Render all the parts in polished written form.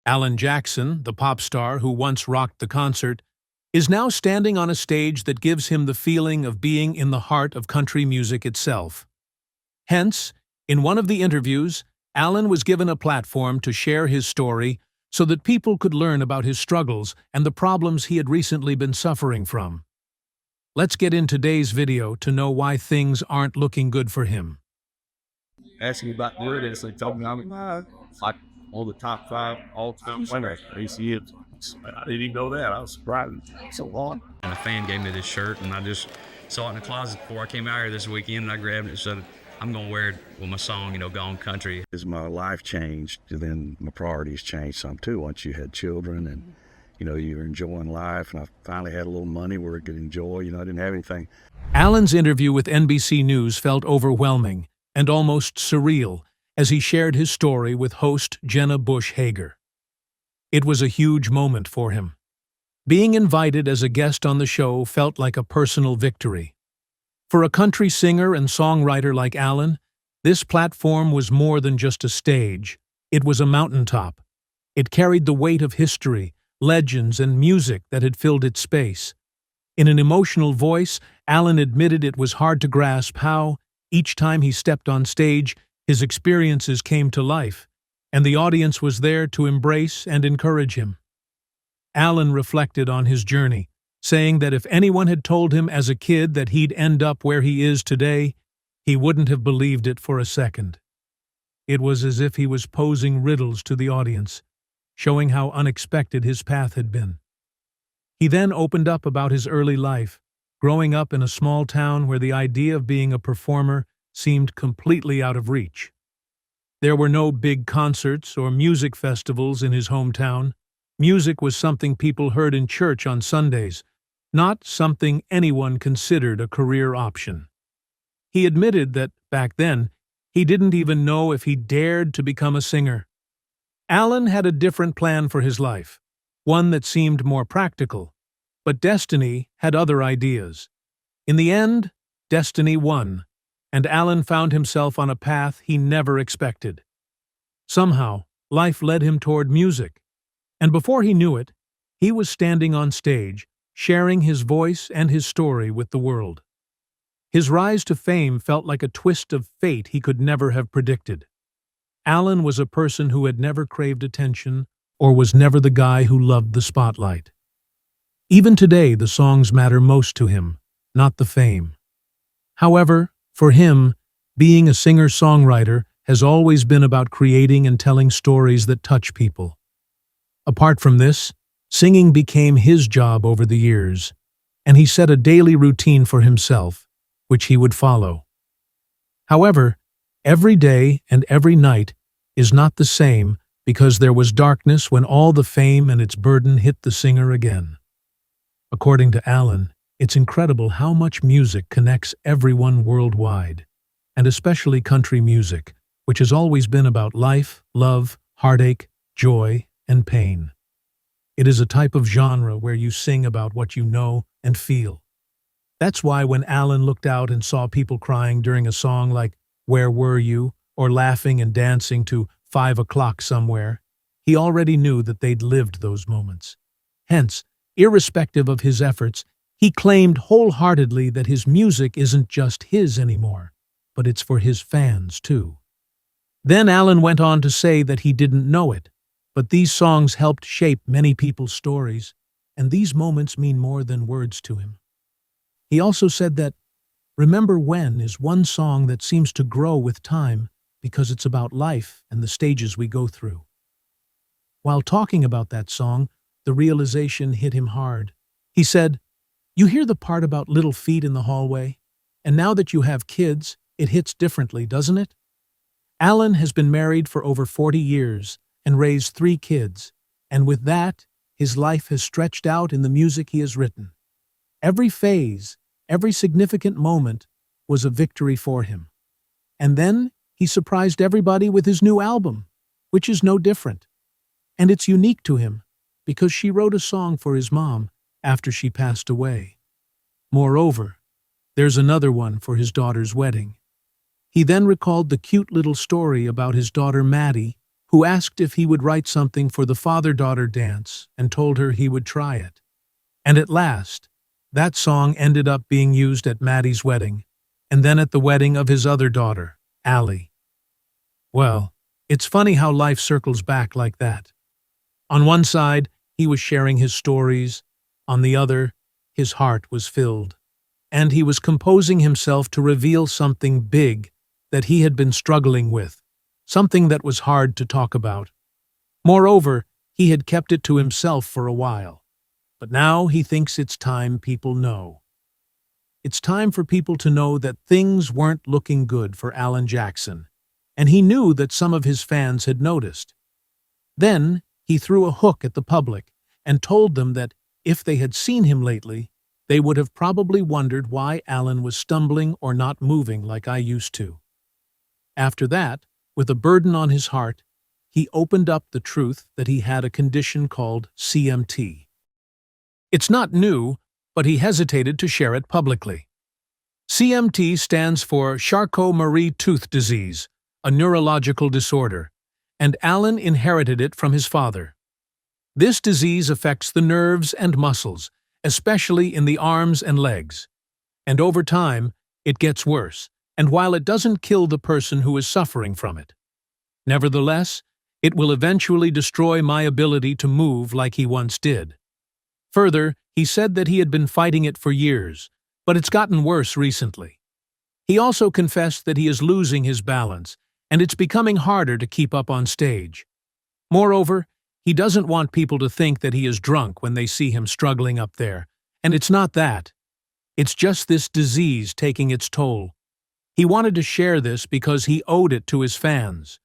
Alan Jackson, the pop star who once rocked the concert, is now standing on a stage that gives him the feeling of being in the heart of country music itself. Hence, in one of the interviews, Alan was given a platform to share his story so that people could learn about his struggles and the problems he had recently been suffering from. Let's get in today's video to know why things aren't looking good for him. Asking me about the lyrics, they told me I'm like on the top 5 all-time winners. ACMs. I didn't even know that. I was surprised. So long. And a fan gave me this shirt, and I just saw it in the closet before I came out here this weekend, and I grabbed it and said, I'm going to wear it with my song, Gone Country. As my life changed, then my priorities changed some too. Once you had children and, you're enjoying life, and I finally had a little money where I could enjoy, I didn't have anything. Alan's interview with NBC News felt overwhelming and almost surreal as he shared his story with host Jenna Bush Hager. It was a huge moment for him. Being invited as a guest on the show felt like a personal victory. For a country singer and songwriter like Alan, this platform was more than just a stage. It was a mountaintop. It carried the weight of history, legends, and music that had filled its space. In an emotional voice, Alan admitted it was hard to grasp how, each time he stepped on stage, his experiences came to life, and the audience was there to embrace and encourage him. Alan reflected on his journey, saying that if anyone had told him as a kid that he'd end up where he is today, he wouldn't have believed it for a second. It was as if he was posing riddles to the audience, showing how unexpected his path had been. He then opened up about his early life, growing up in a small town where the idea of being a performer seemed completely out of reach. There were no big concerts or music festivals in his hometown. Music was something people heard in church on Sundays, not something anyone considered a career option. He admitted that, back then, he didn't even know if he dared to become a singer. Alan had a different plan for his life, one that seemed more practical, but destiny had other ideas. In the end, destiny won, and Alan found himself on a path he never expected. Somehow, life led him toward music, and before he knew it, he was standing on stage, sharing his voice and his story with the world. His rise to fame felt like a twist of fate he could never have predicted. Alan was a person who had never craved attention or was never the guy who loved the spotlight. Even today, the songs matter most to him, not the fame. However, for him, being a singer-songwriter has always been about creating and telling stories that touch people. Apart from this, singing became his job over the years, and he set a daily routine for himself, which he would follow. However, every day and every night is not the same because there was darkness when all the fame and its burden hit the singer again. According to Alan, it's incredible how much music connects everyone worldwide, and especially country music, which has always been about life, love, heartache, joy, and pain. It is a type of genre where you sing about what you know and feel. That's why when Alan looked out and saw people crying during a song like Where Were You, or laughing and dancing to 5 o'clock somewhere, he already knew that they'd lived those moments. Hence, irrespective of his efforts, he claimed wholeheartedly that his music isn't just his anymore, but it's for his fans too. Then Alan went on to say that he didn't know it, but these songs helped shape many people's stories, and these moments mean more than words to him. He also said that Remember When is one song that seems to grow with time because it's about life and the stages we go through. While talking about that song, the realization hit him hard. He said, "You hear the part about little feet in the hallway? And now that you have kids, it hits differently, doesn't it?" Alan has been married for over 40 years and raised 3 kids, and with that, his life has stretched out in the music he has written. Every phase, every significant moment was a victory for him. And then he surprised everybody with his new album, which is no different. And it's unique to him because she wrote a song for his mom after she passed away. Moreover, there's another one for his daughter's wedding. He then recalled the cute little story about his daughter Maddie, who asked if he would write something for the father-daughter dance and told her he would try it. And at last, that song ended up being used at Maddie's wedding, and then at the wedding of his other daughter, Allie. Well, it's funny how life circles back like that. On one side, he was sharing his stories. On the other, his heart was filled. And he was composing himself to reveal something big that he had been struggling with, something that was hard to talk about. Moreover, he had kept it to himself for a while. But now he thinks it's time people know. It's time for people to know that things weren't looking good for Alan Jackson, and he knew that some of his fans had noticed. Then he threw a hook at the public and told them that if they had seen him lately, they would have probably wondered why Alan was stumbling or not moving like I used to. After that, with a burden on his heart, he opened up the truth that he had a condition called CMT. It's not new, but he hesitated to share it publicly. CMT stands for Charcot-Marie-Tooth disease, a neurological disorder, and Alan inherited it from his father. This disease affects the nerves and muscles, especially in the arms and legs. And over time, it gets worse, and while it doesn't kill the person who is suffering from it, nevertheless, it will eventually destroy my ability to move like he once did. Further, he said that he had been fighting it for years, but it's gotten worse recently. He also confessed that he is losing his balance, and it's becoming harder to keep up on stage. Moreover, he doesn't want people to think that he is drunk when they see him struggling up there, and it's not that. It's just this disease taking its toll. He wanted to share this because he owed it to his fans.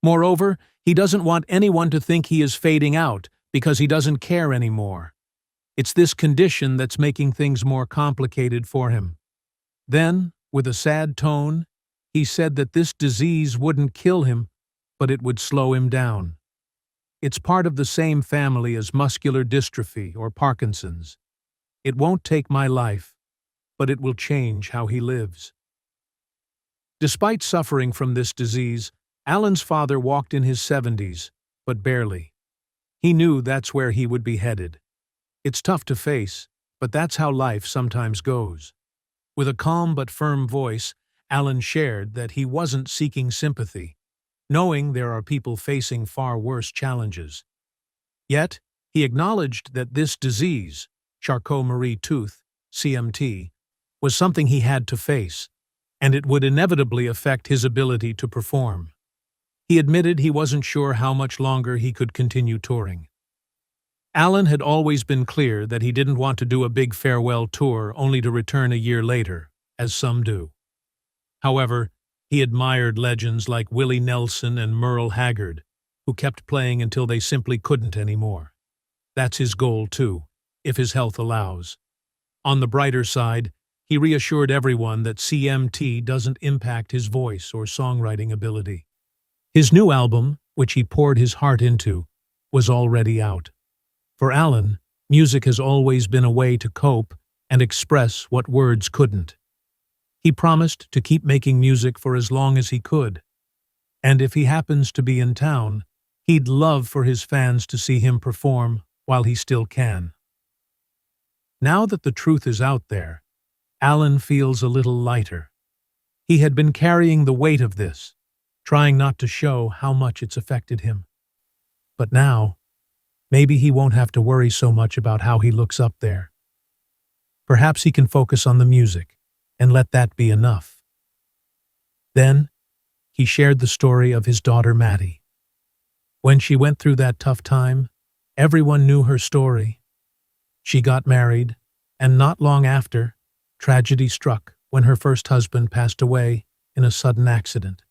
Moreover, he doesn't want anyone to think he is fading out because he doesn't care anymore. It's this condition that's making things more complicated for him. Then, with a sad tone, he said that this disease wouldn't kill him, but it would slow him down. It's part of the same family as muscular dystrophy or Parkinson's. It won't take my life, but it will change how he lives. Despite suffering from this disease, Alan's father walked in his 70s, but barely. He knew that's where he would be headed. It's tough to face, but that's how life sometimes goes. With a calm but firm voice, Alan shared that he wasn't seeking sympathy, knowing there are people facing far worse challenges. Yet, he acknowledged that this disease, Charcot-Marie-Tooth, CMT, was something he had to face, and it would inevitably affect his ability to perform. He admitted he wasn't sure how much longer he could continue touring. Alan had always been clear that he didn't want to do a big farewell tour only to return a year later, as some do. However, he admired legends like Willie Nelson and Merle Haggard, who kept playing until they simply couldn't anymore. That's his goal, too, if his health allows. On the brighter side, he reassured everyone that CMT doesn't impact his voice or songwriting ability. His new album, which he poured his heart into, was already out. For Alan, music has always been a way to cope and express what words couldn't. He promised to keep making music for as long as he could, and if he happens to be in town, he'd love for his fans to see him perform while he still can. Now that the truth is out there, Alan feels a little lighter. He had been carrying the weight of this, trying not to show how much it's affected him. But now, maybe he won't have to worry so much about how he looks up there. Perhaps he can focus on the music and let that be enough. Then, he shared the story of his daughter Maddie. When she went through that tough time, everyone knew her story. She got married, and not long after, tragedy struck when her first husband passed away in a sudden accident.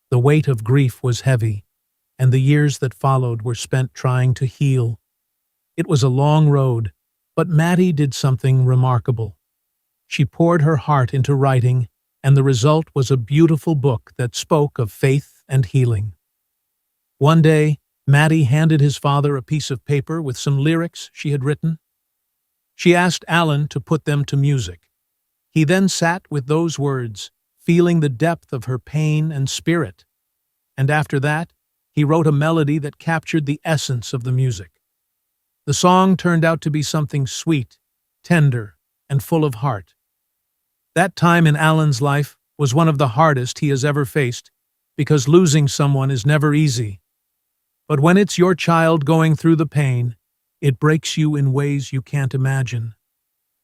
The weight of grief was heavy, and the years that followed were spent trying to heal. It was a long road, but Maddie did something remarkable. She poured her heart into writing, and the result was a beautiful book that spoke of faith and healing. One day, Maddie handed his father a piece of paper with some lyrics she had written. She asked Alan to put them to music. He then sat with those words, feeling the depth of her pain and spirit. And after that, he wrote a melody that captured the essence of the music. The song turned out to be something sweet, tender, and full of heart. That time in Alan's life was one of the hardest he has ever faced, because losing someone is never easy. But when it's your child going through the pain, it breaks you in ways you can't imagine.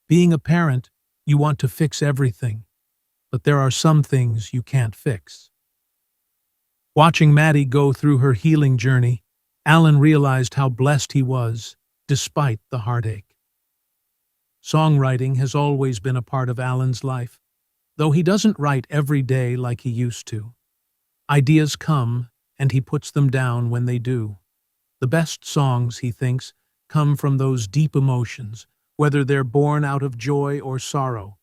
Being a parent, you want to fix everything, but there are some things you can't fix. Watching Maddie go through her healing journey, Alan realized how blessed he was, despite the heartache. Songwriting has always been a part of Alan's life, though he doesn't write every day like he used to. Ideas come, and he puts them down when they do. The best songs, he thinks, come from those deep emotions, whether they're born out of joy or sorrow.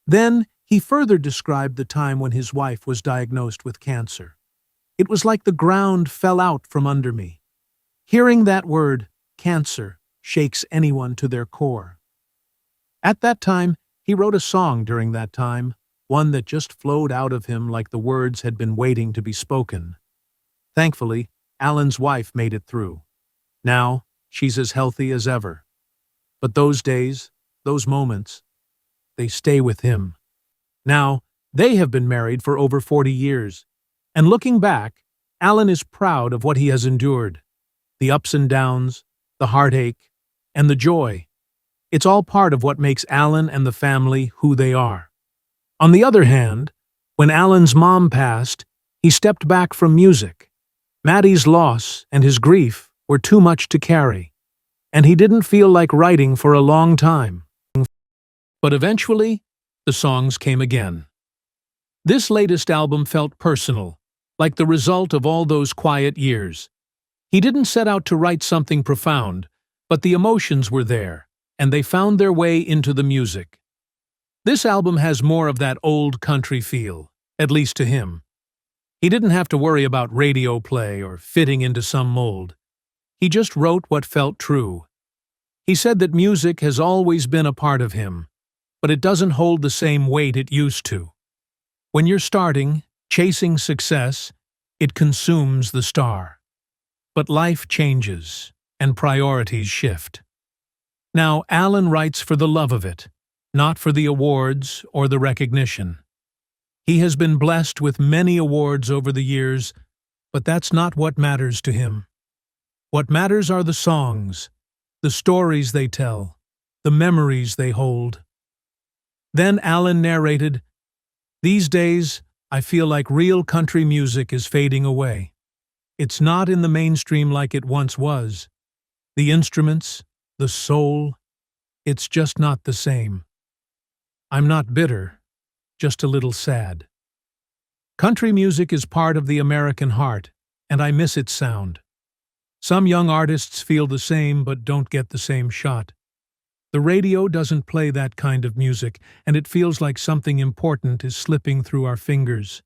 Then he further described the time when his wife was diagnosed with cancer. It was like the ground fell out from under me. Hearing that word, cancer, shakes anyone to their core. At that time, he wrote a song during that time, one that just flowed out of him like the words had been waiting to be spoken. Thankfully, Alan's wife made it through. Now, she's as healthy as ever. But those days, those moments, they stay with him. Now, they have been married for over 40 years, and looking back, Alan is proud of what he has endured. The ups and downs, the heartache, and the joy. It's all part of what makes Alan and the family who they are. On the other hand, when Alan's mom passed, he stepped back from music. Maddie's loss and his grief were too much to carry, and he didn't feel like writing for a long time. But eventually, the songs came again. This latest album felt personal, like the result of all those quiet years. He didn't set out to write something profound, but the emotions were there, and they found their way into the music. This album has more of that old country feel, at least to him. He didn't have to worry about radio play or fitting into some mold. He just wrote what felt true. He said that music has always been a part of him, but it doesn't hold the same weight it used to. When you're starting, chasing success, it consumes the star. But life changes, and priorities shift. Now, Alan writes for the love of it, not for the awards or the recognition. He has been blessed with many awards over the years, but that's not what matters to him. What matters are the songs, the stories they tell, the memories they hold. Then Alan narrated, "These days, I feel like real country music is fading away. It's not in the mainstream like it once was. The instruments, the soul, it's just not the same. I'm not bitter, just a little sad. Country music is part of the American heart, and I miss its sound. Some young artists feel the same but don't get the same shot. The radio doesn't play that kind of music, and it feels like something important is slipping through our fingers.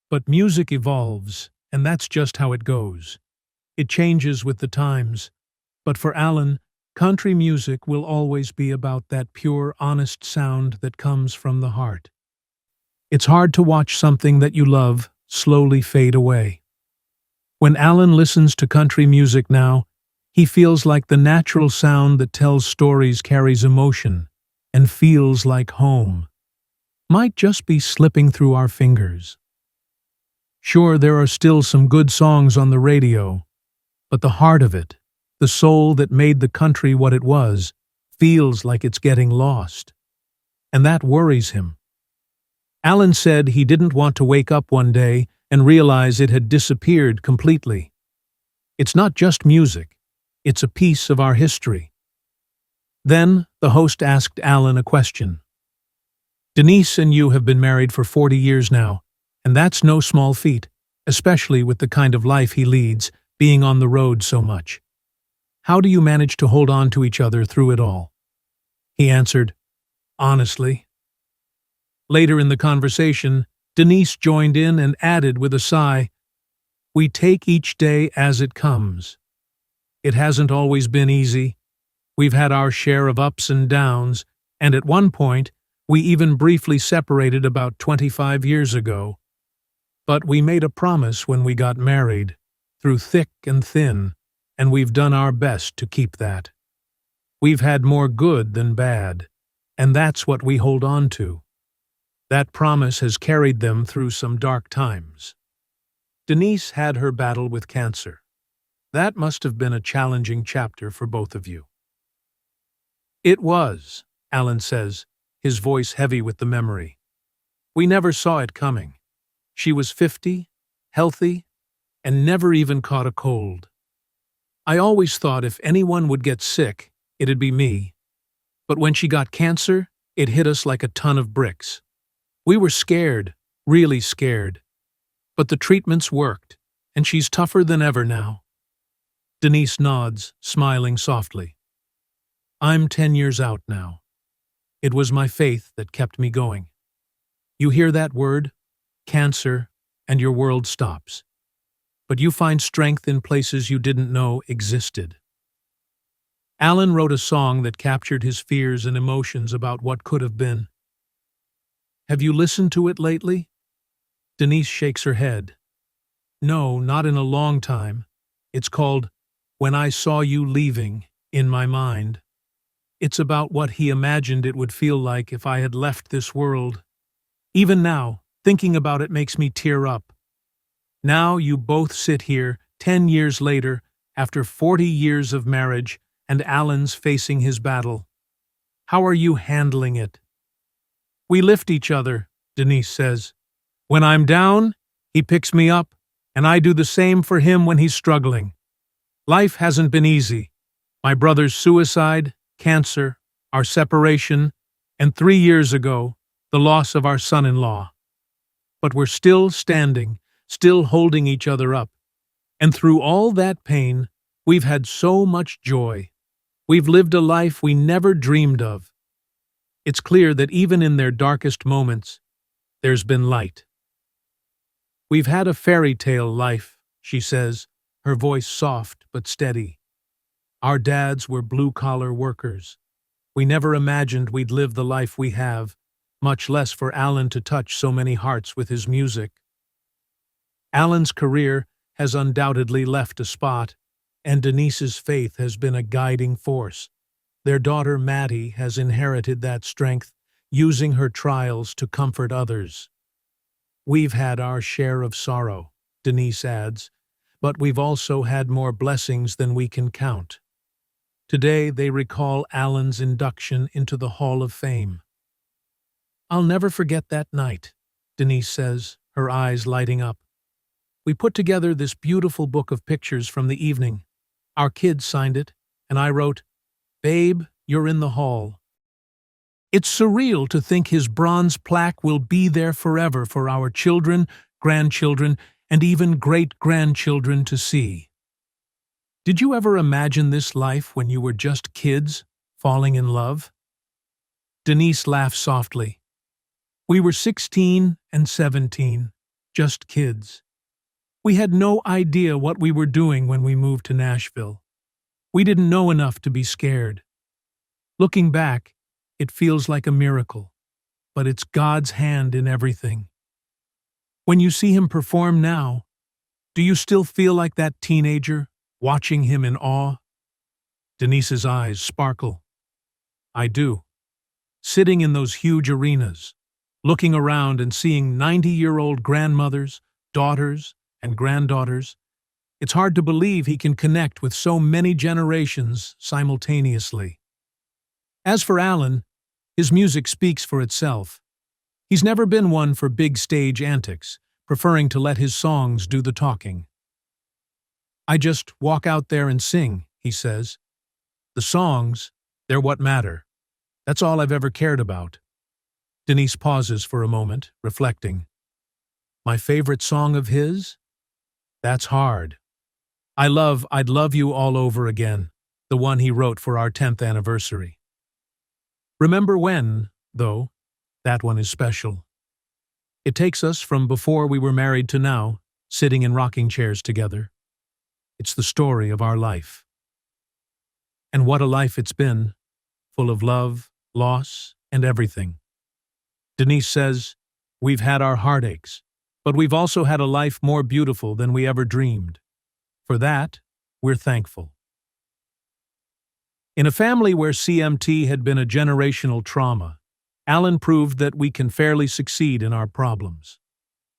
But music evolves, and that's just how it goes. It changes with the times. But for Alan, country music will always be about that pure, honest sound that comes from the heart. It's hard to watch something that you love slowly fade away. When Alan listens to country music now, he feels like the natural sound that tells stories carries emotion and feels like home. Might just be slipping through our fingers. Sure, there are still some good songs on the radio, but the heart of it, the soul that made the country what it was, feels like it's getting lost. And that worries him. Alan said he didn't want to wake up one day and realize it had disappeared completely. It's not just music, it's a piece of our history. Then the host asked Alan a question. Denise and you have been married for 40 years now, and that's no small feat, especially with the kind of life he leads, being on the road so much. How do you manage to hold on to each other through it all? He answered, honestly. Later in the conversation, Denise joined in and added with a sigh, we take each day as it comes. It hasn't always been easy. We've had our share of ups and downs, and at one point, we even briefly separated about 25 years ago. But we made a promise when we got married. through thick and thin, and we've done our best to keep that. We've had more good than bad, and that's what we hold on to. That promise has carried them through some dark times. Denise had her battle with cancer. That must have been a challenging chapter for both of you. It was, Alan says, his voice heavy with the memory. We never saw it coming. She was 50, healthy, and never even caught a cold. I always thought if anyone would get sick, it'd be me. But when she got cancer, it hit us like a ton of bricks. We were scared, really scared. But the treatments worked, and she's tougher than ever now. Denise nods, smiling softly. I'm 10 years out now. It was my faith that kept me going. You hear that word, cancer, and your world stops. But you find strength in places you didn't know existed. Alan wrote a song that captured his fears and emotions about what could have been. Have you listened to it lately? Denise shakes her head. No, not in a long time. It's called When I Saw You Leaving in My Mind. It's about what he imagined it would feel like if I had left this world. Even now, thinking about it makes me tear up. Now you both sit here, 10 years later, after 40 years of marriage, and Alan's facing his battle. How are you handling it? We lift each other, Denise says. When I'm down, he picks me up, and I do the same for him when he's struggling. Life hasn't been easy. My brother's suicide, cancer, our separation, and 3 years ago, the loss of our son-in-law. But we're still standing, still holding each other up. And through all that pain, we've had so much joy. We've lived a life we never dreamed of. It's clear that even in their darkest moments, there's been light. We've had a fairy tale life, she says, her voice soft but steady. Our dads were blue-collar workers. We never imagined we'd live the life we have, much less for Alan to touch so many hearts with his music. Alan's career has undoubtedly left a spot, and Denise's faith has been a guiding force. Their daughter Maddie has inherited that strength, using her trials to comfort others. We've had our share of sorrow, Denise adds, but we've also had more blessings than we can count. Today they recall Alan's induction into the Hall of Fame. I'll never forget that night, Denise says, her eyes lighting up. We put together this beautiful book of pictures from the evening. Our kids signed it, and I wrote, "Babe, you're in the hall." It's surreal to think his bronze plaque will be there forever for our children, grandchildren, and even great-grandchildren to see. Did you ever imagine this life when you were just kids, falling in love? Denise laughed softly. We were 16 and 17, just kids. We had no idea what we were doing when we moved to Nashville. We didn't know enough to be scared. Looking back, it feels like a miracle, but it's God's hand in everything. When you see him perform now, do you still feel like that teenager, watching him in awe? Denise's eyes sparkle. I do. Sitting in those huge arenas, looking around and seeing 90-year-old grandmothers, daughters, and granddaughters, it's hard to believe he can connect with so many generations simultaneously. As for Alan, his music speaks for itself. He's never been one for big stage antics, preferring to let his songs do the talking. I just walk out there and sing, he says. The songs, they're what matter. That's all I've ever cared about. Denise pauses for a moment, reflecting. My favorite song of his? That's hard. I'd Love You All Over Again, the one he wrote for our 10th anniversary. Remember When, though, that one is special. It takes us from before we were married to now, sitting in rocking chairs together. It's the story of our life. And what a life it's been, full of love, loss, and everything. Denise says, we've had our heartaches, but we've also had a life more beautiful than we ever dreamed. For that, we're thankful. In a family where CMT had been a generational trauma, Alan proved that we can fairly succeed in our problems.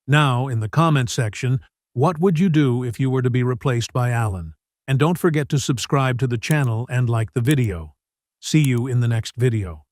Now, in the comment section, what would you do if you were to be replaced by Alan? And don't forget to subscribe to the channel and like the video. See you in the next video.